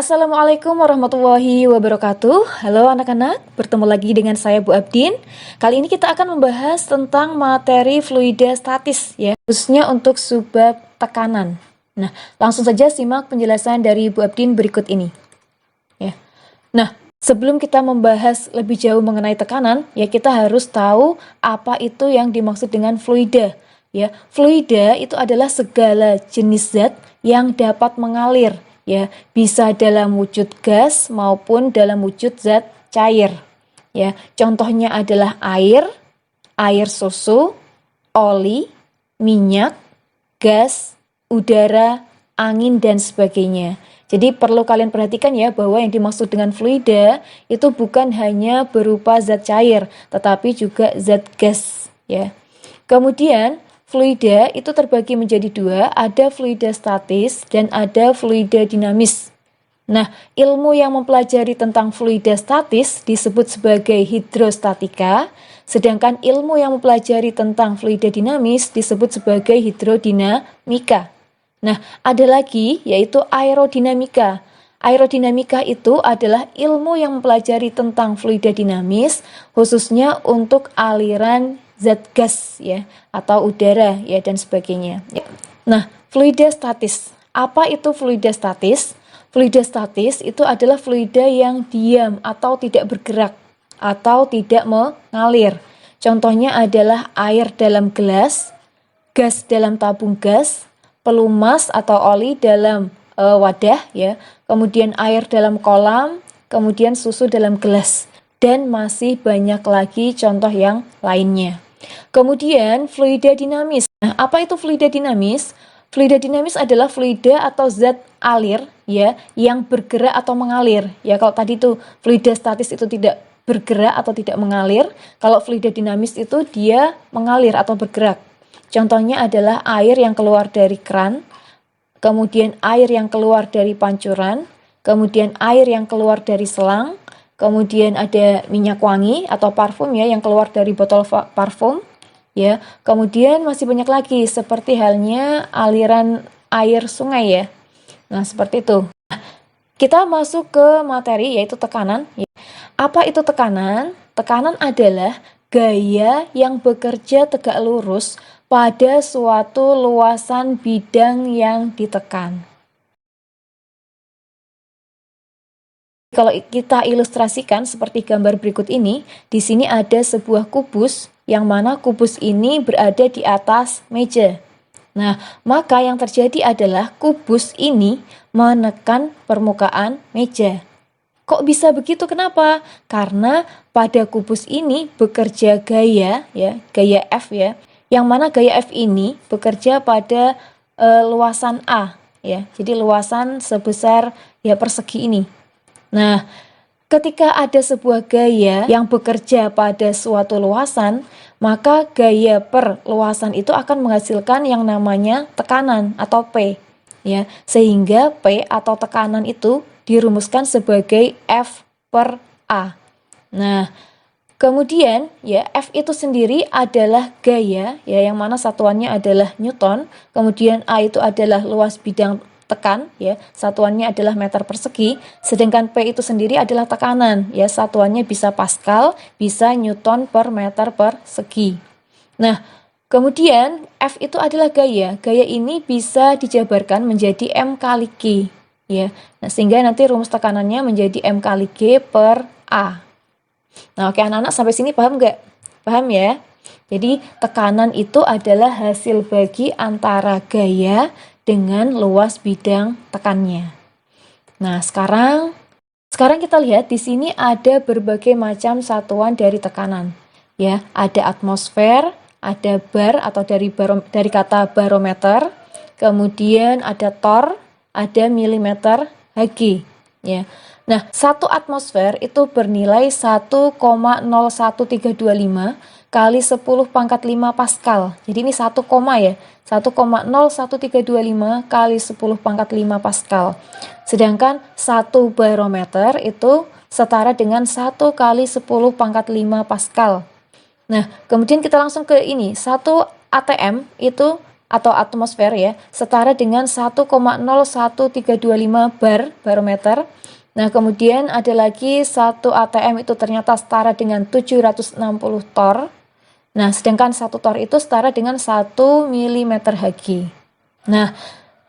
Assalamualaikum warahmatullahi wabarakatuh. Halo anak-anak, bertemu lagi dengan saya Bu Abdin. Kali ini kita akan membahas tentang materi fluida statis ya, khususnya untuk subbab tekanan. Nah, langsung saja simak penjelasan dari Bu Abdin berikut ini. Ya. Nah, sebelum kita membahas lebih jauh mengenai tekanan, ya kita harus tahu apa itu yang dimaksud dengan fluida. Ya, fluida itu adalah segala jenis zat yang dapat mengalir. Ya, bisa dalam wujud gas maupun dalam wujud zat cair. Ya, contohnya adalah air, air susu, oli, minyak, gas, udara, angin dan sebagainya. Jadi perlu kalian perhatikan ya bahwa yang dimaksud dengan fluida itu bukan hanya berupa zat cair, tetapi juga zat gas ya. Kemudian fluida itu terbagi menjadi dua, ada fluida statis dan ada fluida dinamis. Nah, ilmu yang mempelajari tentang fluida statis disebut sebagai hidrostatika, sedangkan ilmu yang mempelajari tentang fluida dinamis disebut sebagai hidrodinamika. Nah, ada lagi yaitu aerodinamika. Aerodinamika itu adalah ilmu yang mempelajari tentang fluida dinamis, khususnya untuk aliran zat gas ya atau udara ya dan sebagainya. Nah, fluida statis. Apa itu fluida statis? Fluida statis itu adalah fluida yang diam atau tidak bergerak atau tidak mengalir. Contohnya adalah air dalam gelas, gas dalam tabung gas, pelumas atau oli dalam wadah ya, kemudian air dalam kolam, kemudian susu dalam gelas dan masih banyak lagi contoh yang lainnya. Kemudian fluida dinamis. Nah, apa itu fluida dinamis? Fluida dinamis adalah fluida atau zat alir ya yang bergerak atau mengalir. Ya kalau tadi itu fluida statis itu tidak bergerak atau tidak mengalir, kalau fluida dinamis itu dia mengalir atau bergerak. Contohnya adalah air yang keluar dari keran, kemudian air yang keluar dari pancuran, kemudian air yang keluar dari selang, kemudian ada minyak wangi atau parfum ya yang keluar dari botol parfum ya. Kemudian masih banyak lagi seperti halnya aliran air sungai ya. Nah, seperti itu. Kita masuk ke materi yaitu tekanan ya. Apa itu tekanan? Tekanan adalah gaya yang bekerja tegak lurus pada suatu luasan bidang yang ditekan. Kalau kita ilustrasikan seperti gambar berikut ini, di sini ada sebuah kubus yang mana kubus ini berada di atas meja. Nah, maka yang terjadi adalah kubus ini menekan permukaan meja. Kok bisa begitu? Kenapa? Karena pada kubus ini bekerja gaya ya, gaya F ya. Yang mana gaya F ini bekerja pada luasan A ya. Jadi luasan sebesar ya persegi ini. Nah, ketika ada sebuah gaya yang bekerja pada suatu luasan, maka gaya per luasan itu akan menghasilkan yang namanya tekanan atau P. Ya, sehingga P atau tekanan itu dirumuskan sebagai F per A. Nah, kemudian ya F itu sendiri adalah gaya ya yang mana satuannya adalah Newton, kemudian A itu adalah luas bidang tekan ya, satuannya adalah meter persegi, sedangkan P itu sendiri adalah tekanan ya, satuannya bisa Pascal, bisa Newton per meter persegi. Nah, kemudian F itu adalah gaya. Gaya ini bisa dijabarkan menjadi M kali G ya. Nah, sehingga nanti rumus tekanannya menjadi M kali G per A. Nah, oke anak-anak sampai sini paham nggak? Paham ya? Jadi tekanan itu adalah hasil bagi antara gaya dengan luas bidang tekannya. Nah, sekarang kita lihat di sini ada berbagai macam satuan dari tekanan. Ya, ada atmosfer, ada bar atau dari kata barometer, kemudian ada tor, ada milimeter Hg. Ya. Nah, 1 atmosfer itu bernilai 1,01325 kali 10 pangkat 5 Pascal. Jadi ini 1, ya. 1,01325 kali 10 pangkat 5 Pascal. Sedangkan 1 barometer itu setara dengan 1 kali 10 pangkat 5 Pascal. Nah, kemudian kita langsung ke ini. 1 ATM itu atau atmosfer ya, setara dengan 1,01325 barometer. Nah, kemudian ada lagi 1 atm itu ternyata setara dengan 760 torr. Nah, sedangkan 1 torr itu setara dengan 1 mm Hg. Nah,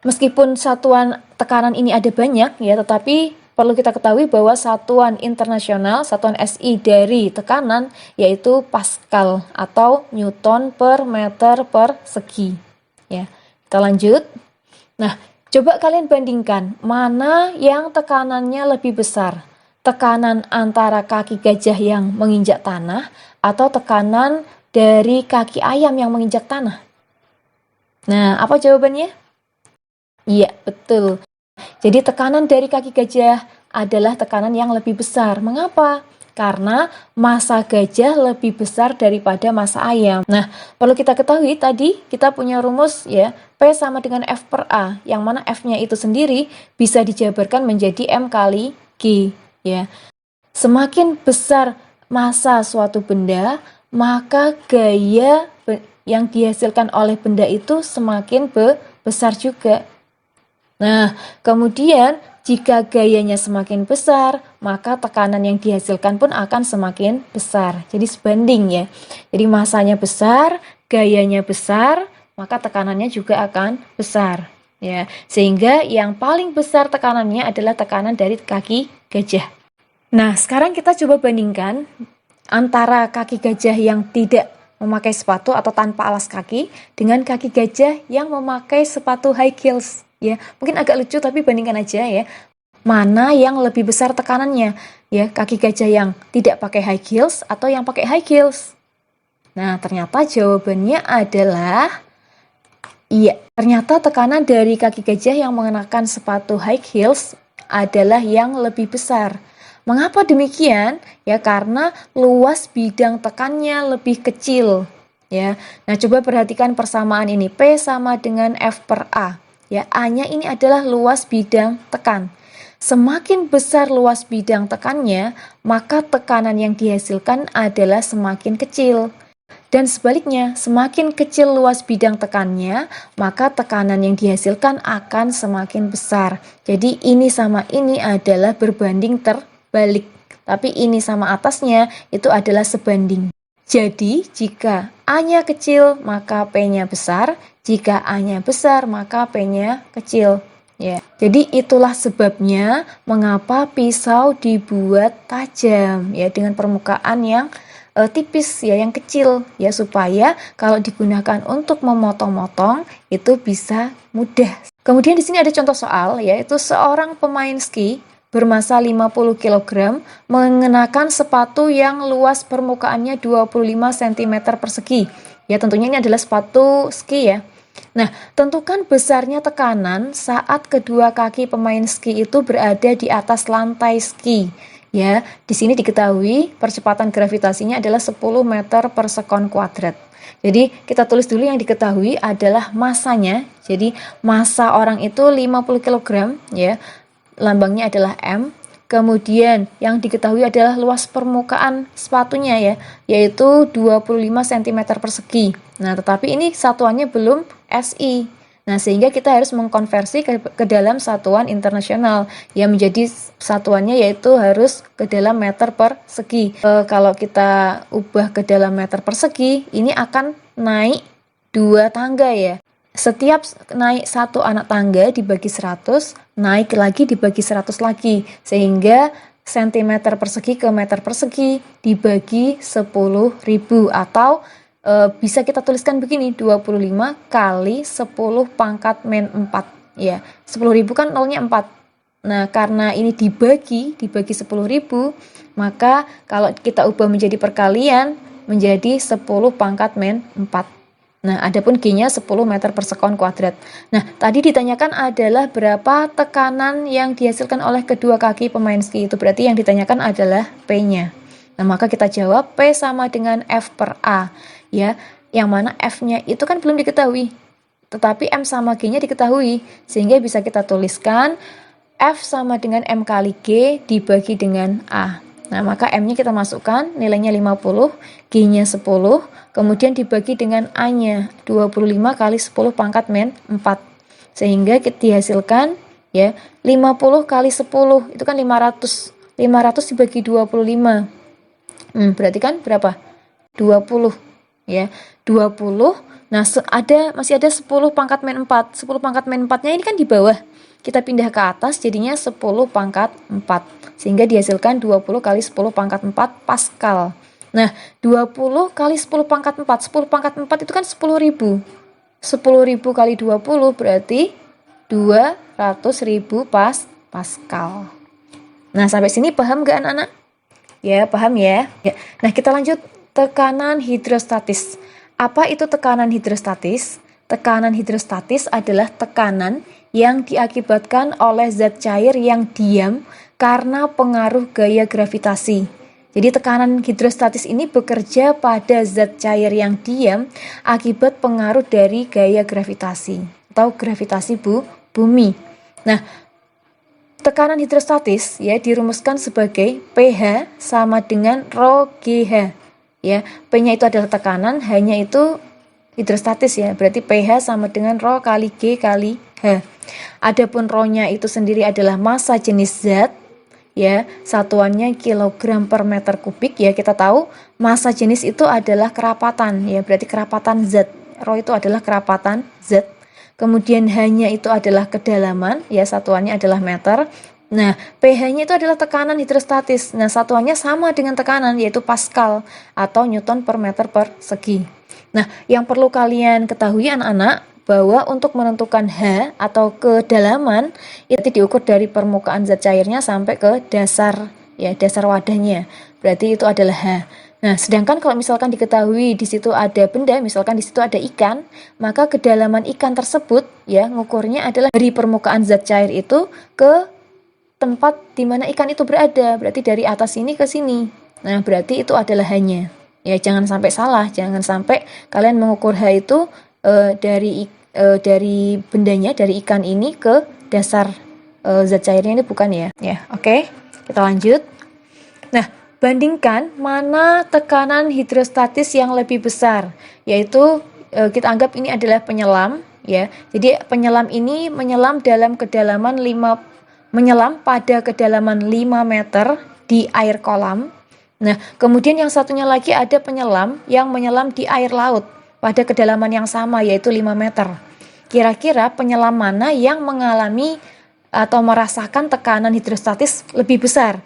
meskipun satuan tekanan ini ada banyak ya, tetapi perlu kita ketahui bahwa satuan internasional, satuan SI dari tekanan yaitu Pascal atau Newton per meter persegi. Ya, kita lanjut. Nah, coba kalian bandingkan mana yang tekanannya lebih besar. Tekanan antara kaki gajah yang menginjak tanah atau tekanan dari kaki ayam yang menginjak tanah. Nah, apa jawabannya? Iya, betul. Jadi tekanan dari kaki gajah adalah tekanan yang lebih besar. Mengapa? Karena massa gajah lebih besar daripada massa ayam. Nah, perlu kita ketahui tadi kita punya rumus ya, P sama dengan F per A, yang mana F-nya itu sendiri bisa dijabarkan menjadi M kali G ya. Semakin besar massa suatu benda, maka gaya yang dihasilkan oleh benda itu semakin besar juga. Nah, kemudian jika gayanya semakin besar, maka tekanan yang dihasilkan pun akan semakin besar. Jadi sebanding ya. Jadi masanya besar, gayanya besar, maka tekanannya juga akan besar. Ya, sehingga yang paling besar tekanannya adalah tekanan dari kaki gajah. Nah, sekarang kita coba bandingkan antara kaki gajah yang tidak memakai sepatu atau tanpa alas kaki dengan kaki gajah yang memakai sepatu high heels. Ya, mungkin agak lucu tapi bandingkan aja ya. Mana yang lebih besar tekanannya? Ya, kaki gajah yang tidak pakai high heels atau yang pakai high heels? Nah, ternyata jawabannya adalah iya, ternyata tekanan dari kaki gajah yang mengenakan sepatu high heels adalah yang lebih besar. Mengapa demikian? Ya, karena luas bidang tekannya lebih kecil. Ya, nah coba perhatikan persamaan ini. P sama dengan F per A. Ya, A-nya ini adalah luas bidang tekan. Semakin besar luas bidang tekannya, maka tekanan yang dihasilkan adalah semakin kecil. Dan sebaliknya, semakin kecil luas bidang tekannya, maka tekanan yang dihasilkan akan semakin besar. Jadi ini sama ini adalah berbanding terbalik. Tapi ini sama atasnya itu adalah sebanding. Jadi, jika A-nya kecil, maka P-nya besar. Jika A-nya besar, maka P-nya kecil. Ya. Jadi, itulah sebabnya mengapa pisau dibuat tajam ya, dengan permukaan yang tipis ya, yang kecil ya, supaya kalau digunakan untuk memotong-motong itu bisa mudah. Kemudian di sini ada contoh soal, yaitu seorang pemain ski bermassa 50 kg mengenakan sepatu yang luas permukaannya 25 cm persegi. Ya, tentunya ini adalah sepatu ski ya. Nah, tentukan besarnya tekanan saat kedua kaki pemain ski itu berada di atas lantai ski. Ya, di sini diketahui percepatan gravitasinya adalah 10 meter per sekon kuadrat. Jadi, kita tulis dulu yang diketahui adalah massanya. Jadi, massa orang itu 50 kg ya. Lambangnya adalah M. Kemudian yang diketahui adalah luas permukaan sepatunya ya, yaitu 25 cm persegi. Nah, tetapi ini satuannya belum SI. Nah, sehingga kita harus mengkonversi ke dalam satuan internasional yang menjadi satuannya yaitu harus ke dalam meter persegi. Kalau kita ubah ke dalam meter persegi, ini akan naik 2 tangga ya. Setiap naik 1 anak tangga dibagi 100, naik lagi dibagi 100 lagi, sehingga cm persegi ke meter persegi dibagi 10.000 atau bisa kita tuliskan begini, 25 kali 10 pangkat min 4 ya. 10.000 kan nolnya 4. Nah, karena ini dibagi 10.000, maka kalau kita ubah menjadi perkalian menjadi 10 pangkat min 4. Nah, adapun G-nya 10 meter per sekon kuadrat. Nah, tadi ditanyakan adalah berapa tekanan yang dihasilkan oleh kedua kaki pemain ski. Itu berarti yang ditanyakan adalah P-nya. Nah, maka kita jawab P sama dengan F per A. Ya, yang mana F-nya itu kan belum diketahui. Tetapi M sama G-nya diketahui. Sehingga bisa kita tuliskan F sama dengan M kali G dibagi dengan A. Nah, maka M-nya kita masukkan, nilainya 50, G-nya 10, kemudian dibagi dengan A-nya 25 kali 10 pangkat min 4. Sehingga dihasilkan ya 50 kali 10 itu kan 500. 500 dibagi 25. Berarti kan berapa? 20 ya. 20. Nah, masih ada 10 pangkat min 4. 10 pangkat min 4-nya ini kan di bawah. Kita pindah ke atas jadinya 10 pangkat 4. Sehingga dihasilkan 20 kali 10 pangkat 4 Pascal. Nah, 20 kali 10 pangkat 4. 10 pangkat 4 itu kan 10.000. 10.000 kali 20 berarti 200.000 Pascal. Nah, sampai sini paham gak anak-anak? Ya, paham ya? Nah, kita lanjut tekanan hidrostatis. Apa itu tekanan hidrostatis? Tekanan hidrostatis adalah tekanan yang diakibatkan oleh zat cair yang diam karena pengaruh gaya gravitasi. Jadi tekanan hidrostatis ini bekerja pada zat cair yang diam akibat pengaruh dari gaya gravitasi atau gravitasi bumi. Nah, tekanan hidrostatis ya dirumuskan sebagai pH sama dengan rho GH. Ya, P-nya itu adalah tekanan, H-nya itu hidrostatis ya. Berarti pH sama dengan rho kali G kali H. Adapun rho-nya itu sendiri adalah massa jenis zat ya, satuannya kilogram per meter kubik ya. Kita tahu massa jenis itu adalah kerapatan ya, berarti kerapatan zat. Rho itu adalah kerapatan zat. Kemudian H-nya itu adalah kedalaman, ya satuannya adalah meter. Nah, pH-nya itu adalah tekanan hidrostatis. Nah, satuannya sama dengan tekanan, yaitu Pascal atau Newton per meter persegi. Nah, yang perlu kalian ketahui anak-anak, bahwa untuk menentukan H atau kedalaman, itu diukur dari permukaan zat cairnya sampai ke dasar, ya dasar wadahnya. Berarti itu adalah H. Nah, sedangkan kalau misalkan diketahui di situ ada benda, misalkan di situ ada ikan, maka kedalaman ikan tersebut ya ngukurnya adalah dari permukaan zat cair itu ke tempat di mana ikan itu berada. Berarti dari atas sini ke sini. Nah, berarti itu adalah H-nya. Ya, jangan sampai salah, jangan sampai kalian mengukur H itu dari bendanya, dari ikan ini ke dasar zat cairnya, ini bukan ya. Ya, oke. Kita lanjut. Nah, bandingkan mana tekanan hidrostatis yang lebih besar, yaitu kita anggap ini adalah penyelam ya. Jadi penyelam ini menyelam pada kedalaman 5 meter di air kolam. Nah, kemudian yang satunya lagi ada penyelam yang menyelam di air laut pada kedalaman yang sama yaitu 5 meter. Kira-kira penyelam mana yang mengalami atau merasakan tekanan hidrostatis lebih besar?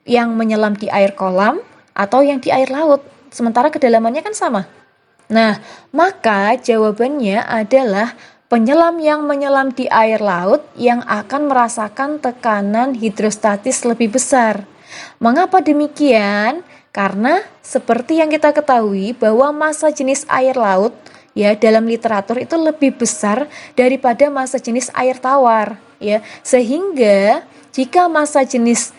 Yang menyelam di air kolam atau yang di air laut, sementara kedalamannya kan sama. Nah, maka jawabannya adalah penyelam yang menyelam di air laut yang akan merasakan tekanan hidrostatis lebih besar. Mengapa demikian? Karena seperti yang kita ketahui bahwa massa jenis air laut ya dalam literatur itu lebih besar daripada massa jenis air tawar ya. Sehingga jika massa jenis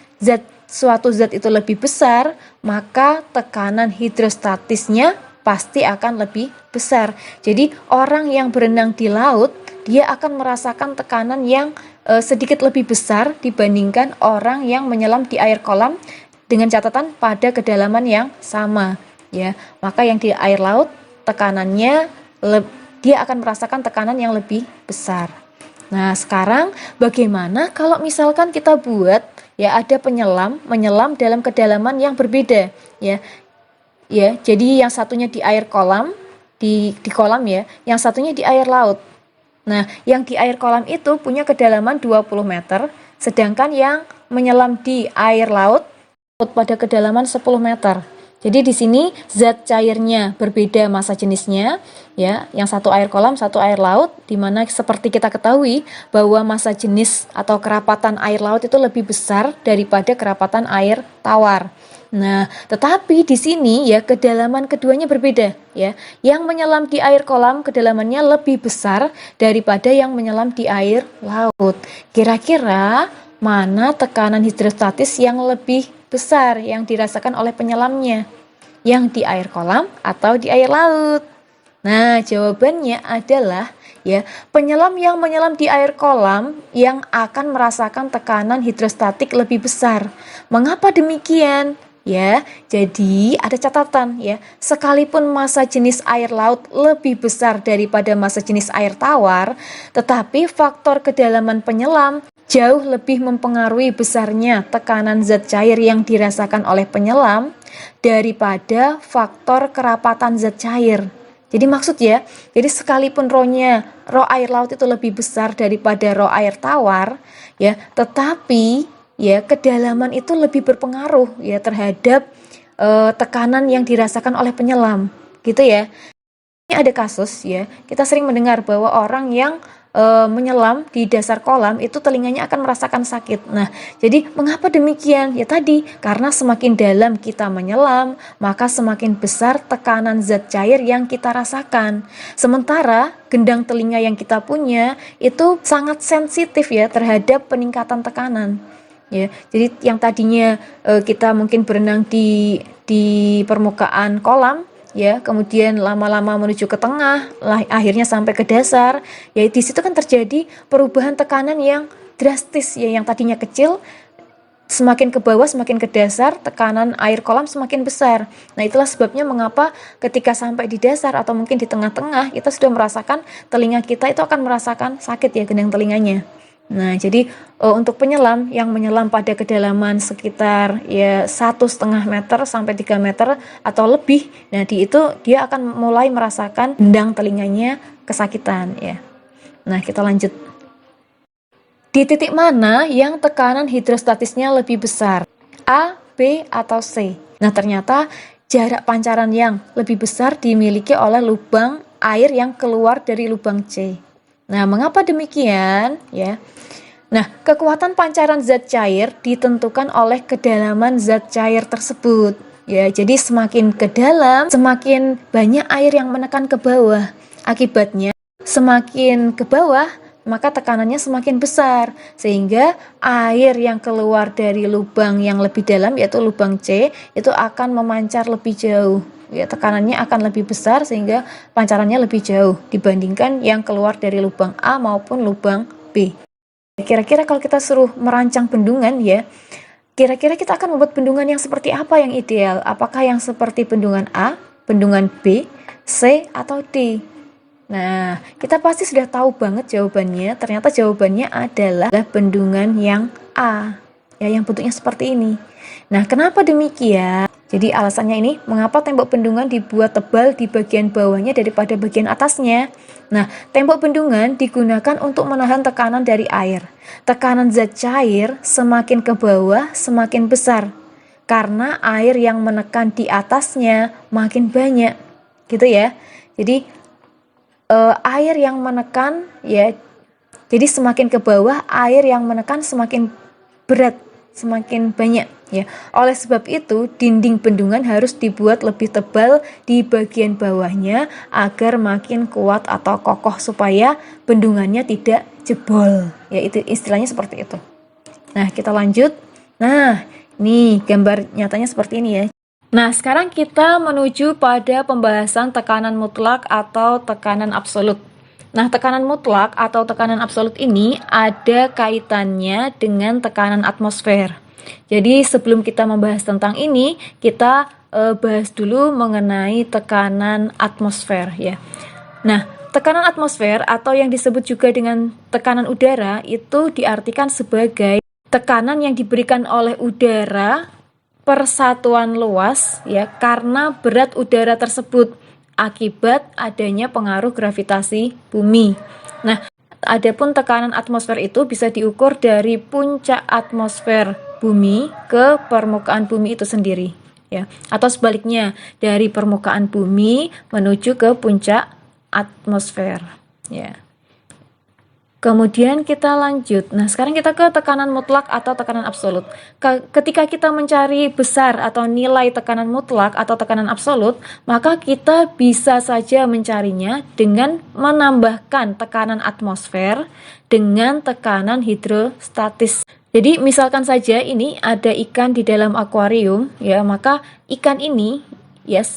suatu zat itu lebih besar, maka tekanan hidrostatisnya pasti akan lebih besar. Jadi orang yang berenang di laut, dia akan merasakan tekanan yang sedikit lebih besar dibandingkan orang yang menyelam di air kolam dengan catatan pada kedalaman yang sama. Ya, maka yang di air laut tekanannya dia akan merasakan tekanan yang lebih besar. Nah, sekarang bagaimana kalau misalkan kita buat ya ada menyelam dalam kedalaman yang berbeda ya. Ya, jadi yang satunya di air kolam, di kolam ya, yang satunya di air laut. Nah, yang di air kolam itu punya kedalaman 20 meter, sedangkan yang menyelam di air laut pada kedalaman 10 meter. Jadi di sini zat cairnya berbeda massa jenisnya, ya, yang satu air kolam, satu air laut, di mana seperti kita ketahui bahwa massa jenis atau kerapatan air laut itu lebih besar daripada kerapatan air tawar. Nah, tetapi di sini ya kedalaman keduanya berbeda, ya. Yang menyelam di air kolam kedalamannya lebih besar daripada yang menyelam di air laut. Kira-kira mana tekanan hidrostatis yang lebih besar yang dirasakan oleh penyelamnya? Yang di air kolam atau di air laut? Nah, jawabannya adalah ya, penyelam yang menyelam di air kolam yang akan merasakan tekanan hidrostatik lebih besar. Mengapa demikian? ya. Jadi ada catatan ya, sekalipun massa jenis air laut lebih besar daripada massa jenis air tawar, tetapi faktor kedalaman penyelam jauh lebih mempengaruhi besarnya tekanan zat cair yang dirasakan oleh penyelam daripada faktor kerapatan zat cair. Jadi maksud ya, jadi sekalipun roh air laut itu lebih besar daripada roh air tawar, ya, tetapi ya kedalaman itu lebih berpengaruh ya terhadap tekanan yang dirasakan oleh penyelam, gitu ya. Ini ada kasus ya, kita sering mendengar bahwa orang yang menyelam di dasar kolam itu telinganya akan merasakan sakit. Nah, jadi mengapa demikian? Ya tadi, karena semakin dalam kita menyelam, maka semakin besar tekanan zat cair yang kita rasakan. Sementara gendang telinga yang kita punya itu sangat sensitif ya terhadap peningkatan tekanan. Ya, jadi yang tadinya kita mungkin berenang di permukaan kolam, ya, kemudian lama-lama menuju ke tengah, akhirnya sampai ke dasar, ya di situ kan terjadi perubahan tekanan yang drastis ya, yang tadinya kecil semakin ke bawah, semakin ke dasar, tekanan air kolam semakin besar. Nah, itulah sebabnya mengapa ketika sampai di dasar atau mungkin di tengah-tengah, kita sudah merasakan telinga kita itu akan merasakan sakit ya, gendang telinganya. Nah, jadi untuk penyelam yang menyelam pada kedalaman sekitar ya 1,5 meter sampai 3 meter atau lebih, nah di itu dia akan mulai merasakan gendang telinganya kesakitan ya. Nah, kita lanjut. Di titik mana yang tekanan hidrostatisnya lebih besar? A, B, atau C? Nah, ternyata jarak pancaran yang lebih besar dimiliki oleh lubang air yang keluar dari lubang C. Nah, mengapa demikian? Ya. Nah, kekuatan pancaran zat cair ditentukan oleh kedalaman zat cair tersebut. Ya, jadi semakin ke dalam, semakin banyak air yang menekan ke bawah. Akibatnya, semakin ke bawah, maka tekanannya semakin besar. Sehingga air yang keluar dari lubang yang lebih dalam, yaitu lubang C, itu akan memancar lebih jauh. Ya, tekanannya akan lebih besar sehingga pancarannya lebih jauh dibandingkan yang keluar dari lubang A maupun lubang B. Kira-kira kalau kita suruh merancang bendungan ya, kira-kira kita akan membuat bendungan yang seperti apa yang ideal? Apakah yang seperti bendungan A, bendungan B, C, atau D? Nah, kita pasti sudah tahu banget jawabannya. Ternyata jawabannya adalah bendungan yang A, ya, yang bentuknya seperti ini. Nah, kenapa demikian? Jadi alasannya ini, mengapa tembok bendungan dibuat tebal di bagian bawahnya daripada bagian atasnya? Nah, tembok bendungan digunakan untuk menahan tekanan dari air. Tekanan zat cair semakin ke bawah semakin besar, karena air yang menekan di atasnya makin banyak. Gitu ya. Jadi, air yang menekan, ya, jadi semakin ke bawah, air yang menekan semakin berat, semakin banyak. Ya, oleh sebab itu dinding bendungan harus dibuat lebih tebal di bagian bawahnya agar makin kuat atau kokoh supaya bendungannya tidak jebol. Ya, itu istilahnya seperti itu. Nah, kita lanjut. Nah, nih gambar nyatanya seperti ini ya. Nah, sekarang kita menuju pada pembahasan tekanan mutlak atau tekanan absolut. Nah, tekanan mutlak atau tekanan absolut ini ada kaitannya dengan tekanan atmosfer. Jadi sebelum kita membahas tentang ini, kita bahas dulu mengenai tekanan atmosfer ya. Nah, tekanan atmosfer atau yang disebut juga dengan tekanan udara itu diartikan sebagai tekanan yang diberikan oleh udara per satuan luas ya karena berat udara tersebut akibat adanya pengaruh gravitasi bumi. Nah, adapun tekanan atmosfer itu bisa diukur dari puncak atmosfer bumi ke permukaan bumi itu sendiri ya, atau sebaliknya dari permukaan bumi menuju ke puncak atmosfer ya. Kemudian kita lanjut. Nah, sekarang kita ke tekanan mutlak atau tekanan absolut. Ketika kita mencari besar atau nilai tekanan mutlak atau tekanan absolut, maka kita bisa saja mencarinya dengan menambahkan tekanan atmosfer dengan tekanan hidrostatis. Jadi misalkan saja ini ada ikan di dalam akuarium ya, maka ikan ini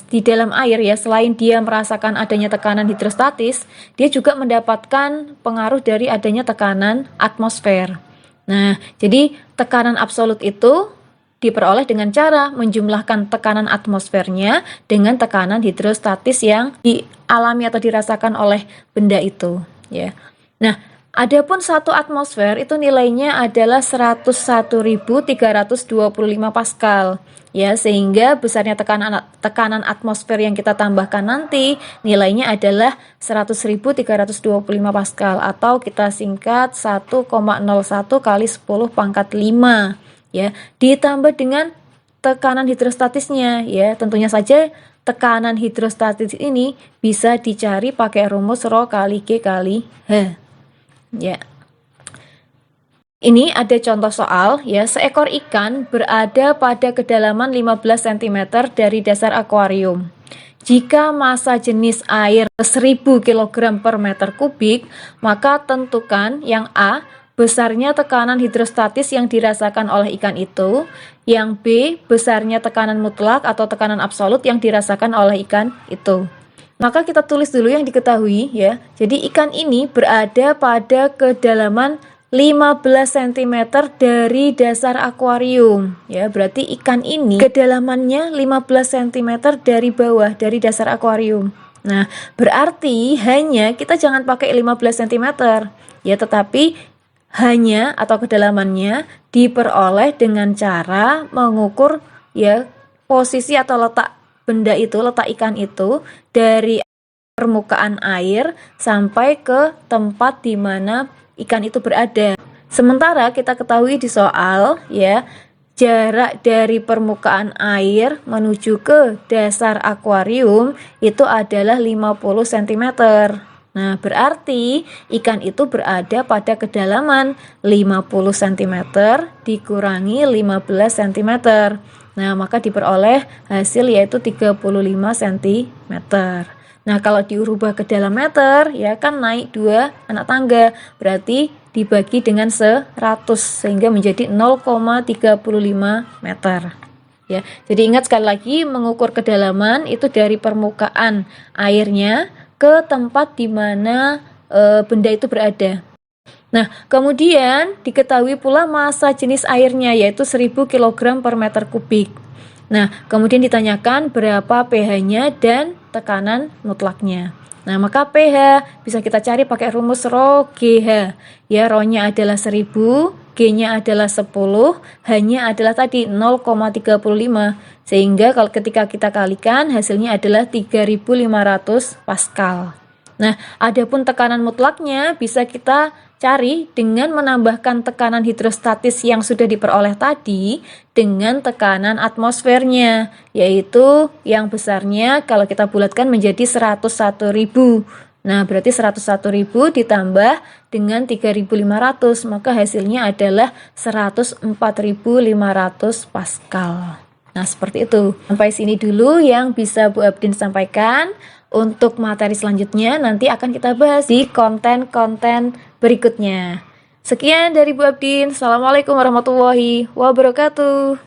di dalam air ya, selain dia merasakan adanya tekanan hidrostatis, dia juga mendapatkan pengaruh dari adanya tekanan atmosfer. Nah, jadi tekanan absolut itu diperoleh dengan cara menjumlahkan tekanan atmosfernya dengan tekanan hidrostatis yang dialami atau dirasakan oleh benda itu, ya. Nah, adapun 1 atmosfer itu nilainya adalah 101.325 Pascal, ya, sehingga besarnya tekanan atmosfer yang kita tambahkan nanti nilainya adalah 100.325 Pascal, atau kita singkat 1,01 kali 10 pangkat 5, ya, ditambah dengan tekanan hidrostatisnya, ya. Tentunya saja tekanan hidrostatis ini bisa dicari pakai rumus Rho kali G kali H, ya. Ini ada contoh soal, ya. Seekor ikan berada pada kedalaman 15 cm dari dasar akuarium. Jika massa jenis air 1000 kg per meter kubik, maka tentukan yang A, besarnya tekanan hidrostatis yang dirasakan oleh ikan itu, yang B, besarnya tekanan mutlak atau tekanan absolut yang dirasakan oleh ikan itu. Maka kita tulis dulu yang diketahui, ya. Jadi ikan ini berada pada kedalaman 15 cm dari dasar akuarium, ya. Berarti ikan ini kedalamannya 15 cm dari bawah, dari dasar akuarium. Nah, berarti hanya kita jangan pakai 15 cm, ya, tetapi hanya atau kedalamannya diperoleh dengan cara mengukur, ya, posisi atau letak benda itu, letak ikan itu dari permukaan air sampai ke tempat di mana ikan itu berada. Sementara kita ketahui di soal, ya, jarak dari permukaan air menuju ke dasar akuarium itu adalah 50 cm. Nah, berarti ikan itu berada pada kedalaman 50 cm dikurangi 15 cm. Nah, maka diperoleh hasil yaitu 35 cm. Nah, kalau diubah ke dalam meter, ya kan naik 2 anak tangga. Berarti dibagi dengan 100 sehingga menjadi 0,35 meter. Ya, jadi ingat sekali lagi, mengukur kedalaman itu dari permukaan airnya ke tempat di mana benda itu berada. Nah, kemudian diketahui pula massa jenis airnya yaitu 1000 kg per meter kubik. Nah, kemudian ditanyakan berapa pH-nya dan tekanan mutlaknya. Nah, maka pH bisa kita cari pakai rumus Rho GH. Ya, Rho-nya adalah 1000, G-nya adalah 10, H-nya adalah tadi 0,35. Sehingga kalau ketika kita kalikan hasilnya adalah 3500 Pascal. Nah, adapun tekanan mutlaknya bisa kita cari dengan menambahkan tekanan hidrostatis yang sudah diperoleh tadi dengan tekanan atmosfernya, yaitu yang besarnya kalau kita bulatkan menjadi 101.000. Nah, berarti 101.000 ditambah dengan 3.500, maka hasilnya adalah 104.500 Pascal. Nah, seperti itu. Sampai sini dulu yang bisa Bu Abdin sampaikan. Untuk materi selanjutnya nanti akan kita bahas di konten-konten berikutnya. Sekian dari Bu Abdin. Assalamualaikum warahmatullahi wabarakatuh.